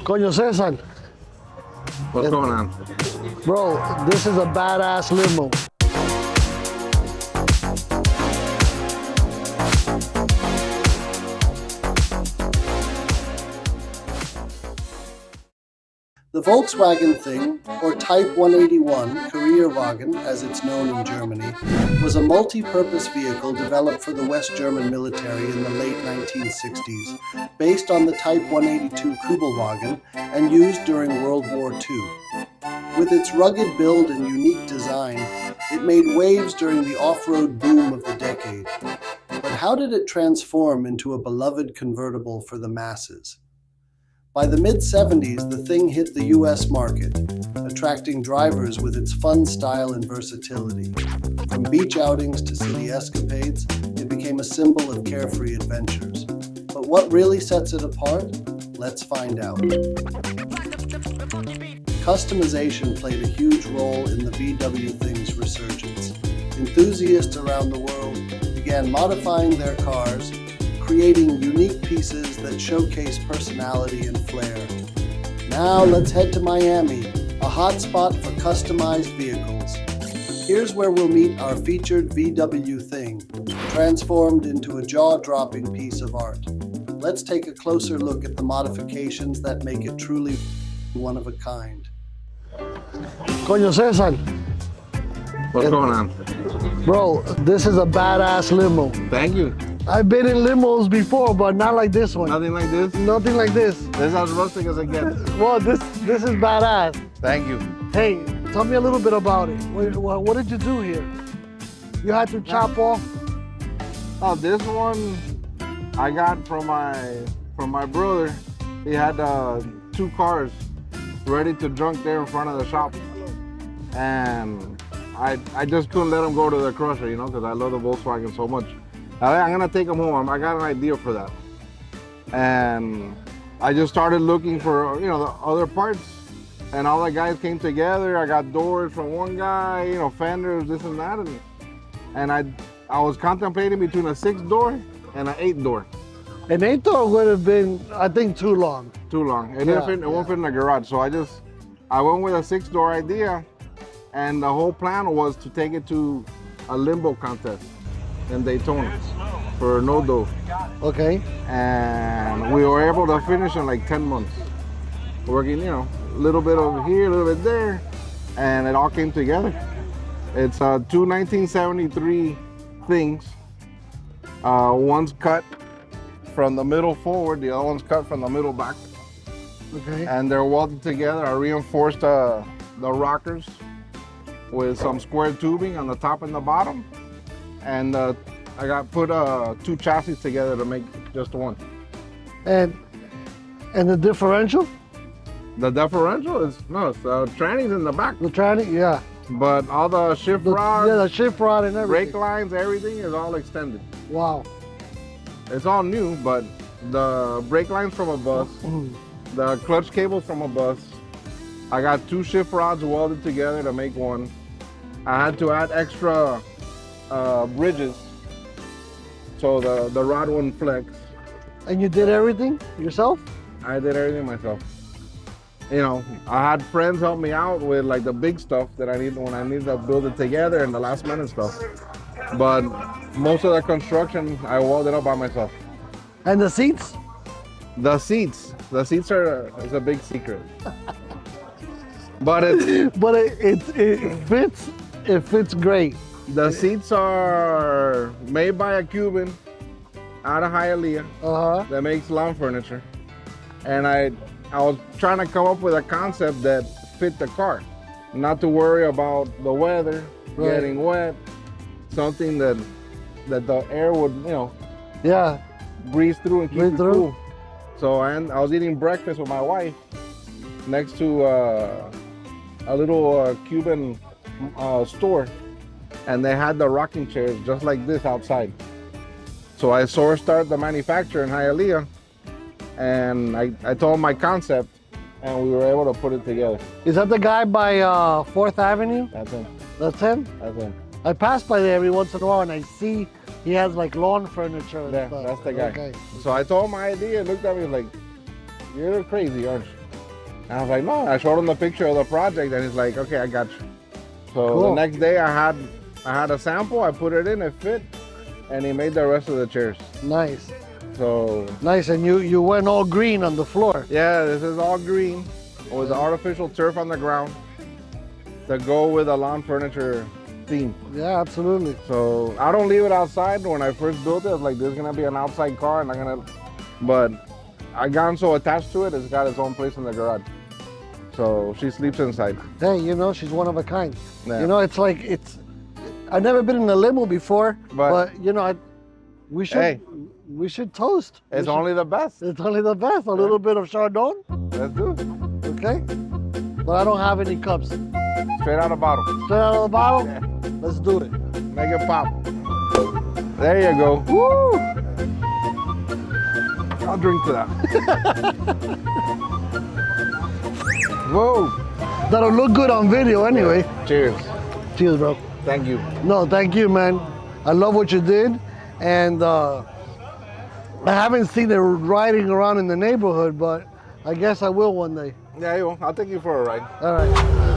Coño Cesar, What's going on? bro, this is a badass limo. The Volkswagen Thing, or Type 181 Kurierwagen, as it's known in Germany, was a multi-purpose vehicle developed for the West German military in the late 1960s, based on the Type 182 Kübelwagen and used during World War II. With its rugged build and unique design, it made waves during the off-road boom of the decade. But how did it transform into a beloved convertible for the masses? By the mid-70s, the Thing hit the US market, attracting drivers with its fun style and versatility. From beach outings to city escapades, it became a symbol of carefree adventures. But what really sets it apart? Let's find out. Customization played a huge role in the VW Thing's resurgence. Enthusiasts around the world began modifying their cars, creating unique pieces that showcase personality and flair. Now let's head to Miami, a hotspot for customized vehicles. Here's where we'll meet our featured VW Thing, transformed into a jaw-dropping piece of art. Let's take a closer look at the modifications that make it truly one of a kind. Coño Cesar. What's going on? Bro, this is a badass limo. Thank you. I've been in limos before, but not like this one. Nothing like this? Nothing like this. This is as rustic as it gets. Well, this is badass. Thank you. Hey, tell me a little bit about it. What did you do here? You had to chop off? Oh, this one I got from my brother. He had 2 cars ready to junk there in front of the shop, and I just couldn't let him go to the crusher, you know, because I love the Volkswagen so much. I'm gonna take them home. I got an idea for that, and I just started looking for, you know, the other parts, and all the guys came together. I got doors from one guy, you know, fenders, this and that, and I was contemplating between a 6-door and an 8-door. An 8-door would have been, I think, too long. Too long. It won't fit in the garage, so I went with a 6-door idea, and the whole plan was to take it to a limbo contest in Daytona for no dough. Okay. And we were able to finish in like 10 months. Working, you know, a little bit over here, a little bit there, and it all came together. It's 2 1973 Things. One's cut from the middle forward, the other one's cut from the middle back. Okay. And they're welded together. I reinforced the rockers with some square tubing on the top and the bottom. And I got put 2 chassis together to make just one. And the differential? The differential is, no, it's the tranny's in the back. The tranny, yeah. But all the shift rods, yeah, the shift rod and everything. brake lines, everything is all extended. Wow. It's all new, but the brake lines from a bus, the clutch cables from a bus. I got 2 shift rods welded together to make one. I had to add extra bridges so the rod wouldn't flex. And you did everything yourself? I did everything myself. You know, I had friends help me out with like the big stuff that I need when I need to build it together and the last minute stuff. But most of the construction I welded up by myself. And the seats? The seats are is a big secret. But it fits great. The seats are made by a Cuban out of Hialeah that makes lawn furniture. And I was trying to come up with a concept that fit the car. Not to worry about the weather, getting wet, something that the air would, you know, breeze through and keep it cool. So I was eating breakfast with my wife next to a little Cuban store, and they had the rocking chairs just like this outside. So I sourced out the manufacturer in Hialeah, and I told him my concept, and we were able to put it together. Is that the guy by 4th Avenue? That's him. That's him? That's him. I pass by there every once in a while and I see he has like lawn furniture and Yeah, stuff. that's the guy. Okay. So I told him my idea, looked at me like, you're crazy, aren't you? And I was like, no. I showed him the picture of the project, and he's like, okay, I got you. So Cool. the next day, I had a sample. I put it in, it fit, and he made the rest of the chairs. Nice. So nice, and you went all green on the floor. Yeah, this is all green with the artificial turf on the ground to go with a lawn furniture theme. Yeah, absolutely. So I don't leave it outside. When I first built it, I was like, there's gonna be an outside car, and but I gotten so attached to it, it's got its own place in the garage. So she sleeps inside. Hey, you know, she's one of a kind. Yeah. You know, I've never been in a limo before, but you know, we should toast. It's only the best. It's only the best. A little bit of Chardonnay. Let's do it. Okay. But I don't have any cups. Straight out of the bottle. Straight out of the bottle? Yeah. Let's do it. Make it pop. There you go. Woo! I'll drink to that. Whoa. That'll look good on video anyway. Cheers. Cheers, bro. Thank you. No, thank you, man. I love what you did. And I haven't seen it riding around in the neighborhood, but I guess I will one day. Yeah, you will. I'll take you for a ride. All right.